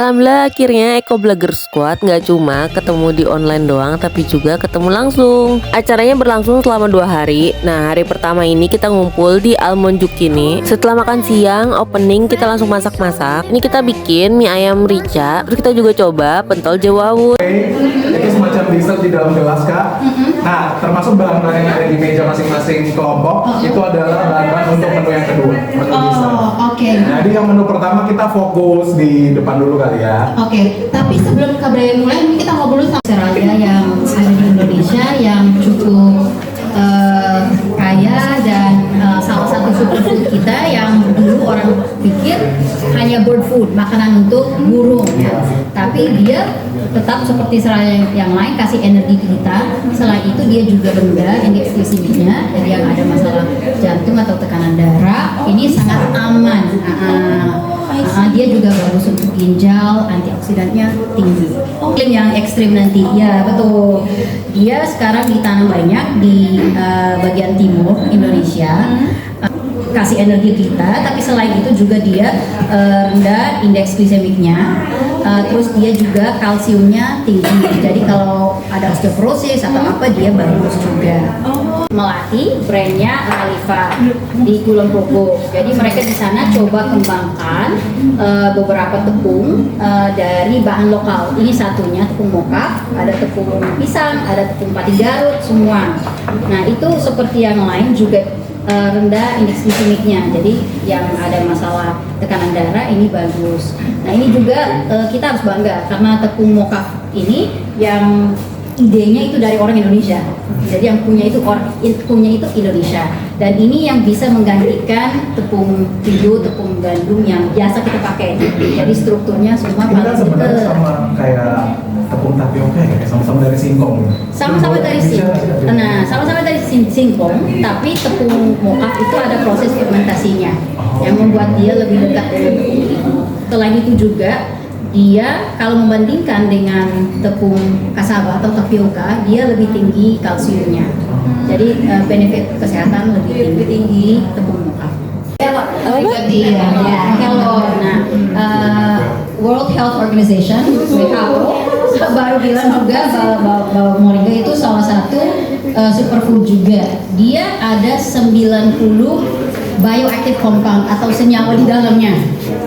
Alhamdulillah akhirnya Eco Blogger Squad nggak cuma ketemu di online doang tapi juga ketemu langsung. Acaranya berlangsung selama 2 hari. Nah, hari pertama ini kita ngumpul di Almond Jukini. Setelah makan siang, opening kita langsung masak-masak. Ini kita bikin mie ayam rica, terus kita juga coba pentol jawawut. Itu semacam dessert di dalam gelas, Kak. Nah, termasuk bahan-bahan yang ada di meja masing-masing kelompok itu adalah bahan-bahan untuk menu yang kedua, menu dessert. Oke. Jadi yang menu pertama kita fokus di depan dulu kali ya. Oke, tapi sebelum Kak Brian mulai, ini kita ngobrol sama Australia yang ada di Indonesia yang cukup kaya dan salah satu superfood kita yang dulu orang pikir hanya bird food, makanan untuk burung ya. Tapi dia tetap seperti serangga yang lain kasih energi kita. Selain itu dia juga rendah indeks glisemiknya, jadi yang ada masalah jantung atau tekanan darah ini sangat aman. Dia juga bagus untuk ginjal, antioksidannya tinggi. Iklim yang ekstrim nanti, ya betul. Dia sekarang ditanam banyak di bagian timur Indonesia, kasih energi kita. Tapi selain itu juga dia rendah indeks glisemiknya, terus dia juga kalsiumnya tinggi. Jadi kalau ada osteoporosis atau apa dia bagus juga. Melati, brandnya Alifa di Kulon Progo. Jadi mereka di sana coba kembangkan beberapa tepung dari bahan lokal. Ini satunya tepung moka, ada tepung pisang, ada tepung pati Garut, semua. Nah itu seperti yang lain juga rendah indeks glisemiknya. Jadi yang ada masalah tekanan darah ini bagus. Nah ini juga kita harus bangga karena tepung moka ini yang idenya itu dari orang Indonesia. Jadi yang punya itu Indonesia. Dan ini yang bisa menggantikan tepung terigu, tepung gandum yang biasa kita pakai. Jadi strukturnya semua Kita sebenarnya sama kayak tepung tapioka ya, sama-sama dari singkong. Sama-sama dari singkong. Nah, sama-sama dari singkong, tapi tepung moka itu ada proses fermentasinya yang membuat dia lebih dekat dengan tepung terigu. Selain itu juga dia kalau membandingkan dengan tepung cassava atau tapioka, dia lebih tinggi kalsiumnya. Jadi benefit kesehatan lebih tinggi tepung moka. Kalau World Health Organization (WHO) baru bilang juga bahwa moringa itu salah satu superfood juga. Dia ada 90 bioactive compound atau senyawa di dalamnya,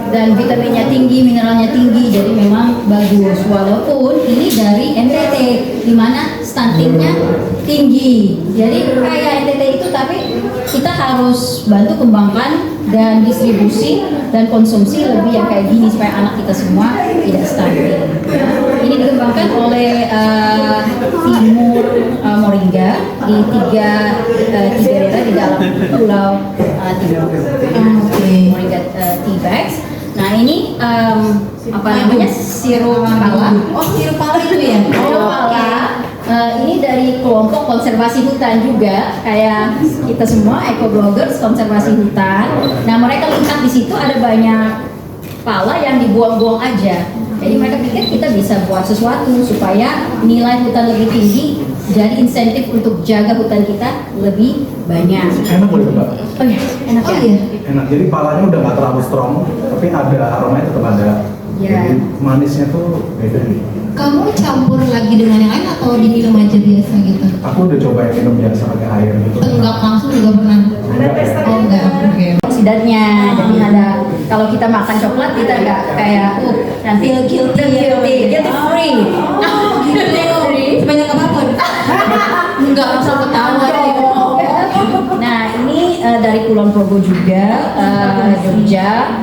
dan vitaminnya tinggi, mineralnya tinggi, jadi memang bagus. Walaupun ini dari NTT, di mana stuntingnya tinggi, jadi kayak NTT itu, tapi kita harus bantu kembangkan dan distribusi dan konsumsi lebih yang kayak gini supaya anak kita semua tidak stunting. Ini dikembangkan oleh Timur Moringa di tiga daerah di dalam pulau Timur. Moringa tea bags. Nah ini apa namanya, sirup pala. Oh sirup pala itu ya? Oh pala. Ini dari kelompok konservasi hutan juga, kayak kita semua eco bloggers konservasi hutan. Nah mereka lihat di situ ada banyak pala yang dibuang-buang aja. Jadi mereka pikir kita bisa buat sesuatu supaya nilai hutan lebih tinggi, jadi insentif untuk jaga hutan kita lebih banyak. Enak boleh Mbak? Oh iya, enak ya? Iya. Enak, jadi palanya udah nggak terlalu strong, tapi ada aromanya tetap ada. Ya. Jadi manisnya tuh beda nih. Kamu campur lagi dengan yang lain atau diminum aja biasa gitu? Aku udah coba yang minum biasa pakai air gitu. Enggak langsung juga pernah. Ada tes Oh enggak. Oke. Oksidannya, jadi ada kalau kita makan coklat kita enggak kayak nanti guilty free. Sebanyak apapun. Enggak langsung ketawa. Nah ini dari Kulon Progo juga, Jogja,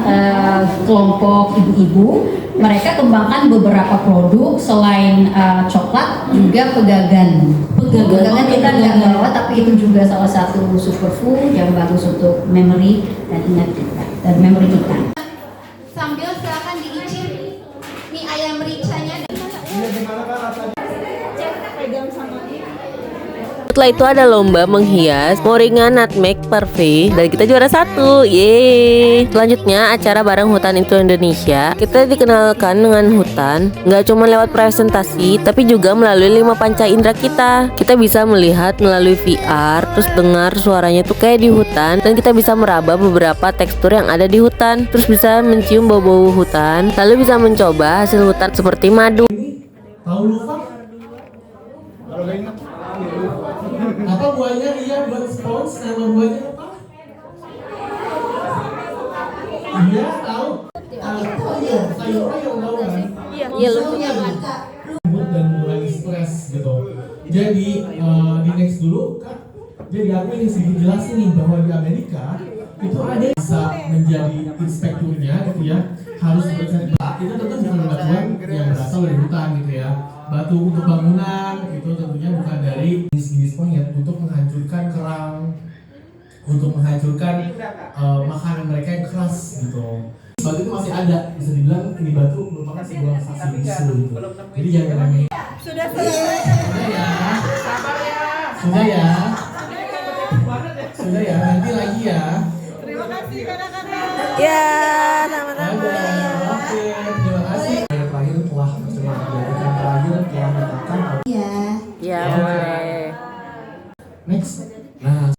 kelompok ibu-ibu. Mereka kembangkan beberapa produk selain coklat, juga pegagan. Pegagan kita nggak bawa, tapi itu juga salah satu superfood yang bagus untuk memory dan ingat kita dan memory kita. Sambil silakan diicip mie ayam ricanya. Iya, gimana kan rasanya? Pegang sama ini. Setelah itu ada lomba menghias Moringa Nutmeg Parfait dan kita juara 1. Yeay. Selanjutnya acara bareng Hutan Itu Indonesia. Kita dikenalkan dengan hutan nggak cuma lewat presentasi tapi juga melalui 5 panca indera kita. Kita bisa melihat melalui VR, terus dengar suaranya tuh kayak di hutan, dan kita bisa meraba beberapa tekstur yang ada di hutan, terus bisa mencium bau-bau hutan, lalu bisa mencoba hasil hutan seperti madu. Tahu lupa? Kalau nggak ingat. Apa buahnya iya buat spons? Nama buahnya apa? Iya tahu. Sayurnya yang tahu kan? Iya lu. Mood dan mengurangi stres gitu. Jadi di next dulu kan. Jadi aku ingin sedikit jelasin nih bahwa di Amerika itu ada bisa menjadi inspekturnya gitu ya, harus mencari batu. Itu tentu bukan batuan yang berasal dari hutan gitu ya. Batu untuk bangunan itu tentunya bukan dari jenis-jenis monyet untuk menghancurkan kerang, untuk menghancurkan makanan mereka yang keras gitu. Batu itu masih ada, bisa dibilang ini batu merupakan sebuah saksi bisu gitu. Jadi jangan remehin. Sudah ya. Sudah ya. Sudah ya, nanti lagi ya. Terima kasih kakak-kakak. Ya, sama-sama. Oke, terima kasih. Yang terakhir telah katakan. Ya, boleh. Next. Nah,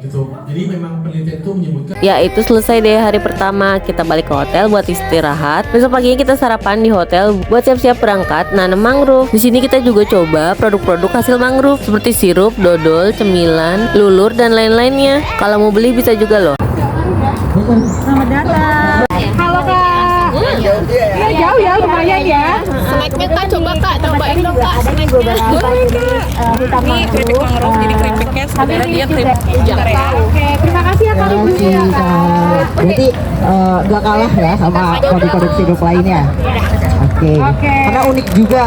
gitu. Jadi memang penelitian itu menyebutkan. Ya, itu selesai deh hari pertama. Kita balik ke hotel buat istirahat. Besok paginya kita sarapan di hotel buat siap-siap berangkat nanam mangrove. Di sini kita juga coba produk-produk hasil mangrove seperti sirup, dodol, cemilan, lulur, dan lain-lainnya. Kalau mau beli bisa juga loh. Selamat datang. Halo kak. Ya jauh ya, lumayan ya. Snacknya kak, coba kak, cobain dong kak snacknya. Boleh kak. Ini keripik mangrove, jadi keripiknya sebenarnya dia keripik Jakarta. Oke, terima kasih ya kak ibunya ya kak. Berarti gak kalah ya sama produk-produk sirup lainnya. Oke. Karena unik juga,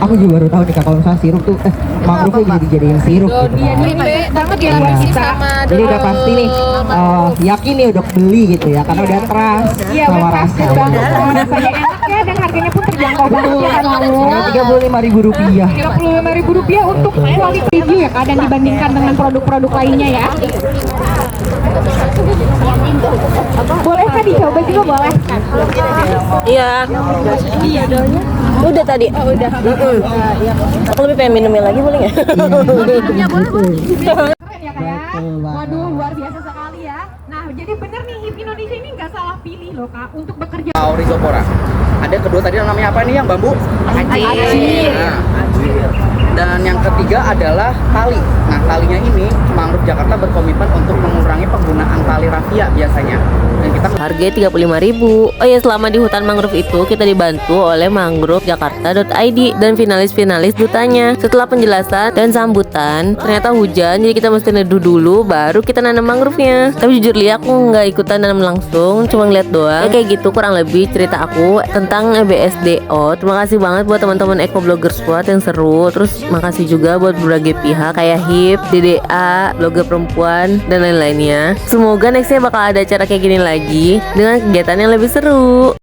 aku juga baru tahu nih kak, kalau misalnya sirup tuh mangrove bisa dijadiin sirup. Gitu, Iya ini baik banget ya Iya. kita. Jadi udah pasti nih, yakin nih udah beli gitu ya, karena udah trust Iya sama udah pasti rasa. banget. Rasanya enak ya dan harganya pun terjangkau banget ya kan lalu. Rp35.000. Rp35.000 untuk kualitas review ya kak, dan dibandingkan dengan produk-produk lainnya ya. Boleh kak dicoba juga boleh. Iya. Udah tadi. Oh, udah. Aku lebih pengen minumin lagi boleh nggak? Keren ya kak ya. Waduh luar biasa sekali ya. Nah jadi bener nih HIP Indonesia ini nggak salah pilih loh kak untuk bekerja. Rhizopora. Ada kedua tadi namanya apa nih yang bambu? Anjir. Nah, dan yang ketiga adalah tali. Nah, talinya ini Mangrove Jakarta berkomitmen untuk mengurangi penggunaan tali rafia biasanya. Dan kita Harganya Rp35.000. Oh ya, selama di hutan mangrove itu kita dibantu oleh mangrovejakarta.id dan finalis-finalis dutanya. Setelah penjelasan dan sambutan, ternyata hujan, jadi kita mesti neduh dulu baru kita nanam mangrove-nya. Tapi jujur li aku nggak ikutan nanam langsung, cuma ngeliat doang. Ya kayak gitu kurang lebih cerita aku tentang EBSDO. Terima kasih banget buat teman-teman Eco Blogger Squad yang seru. Terus makasih juga buat berbagai pihak kayak HIP, DDA, blogger perempuan, dan lain-lainnya. Semoga nextnya bakal ada acara kayak gini lagi dengan kegiatan yang lebih seru.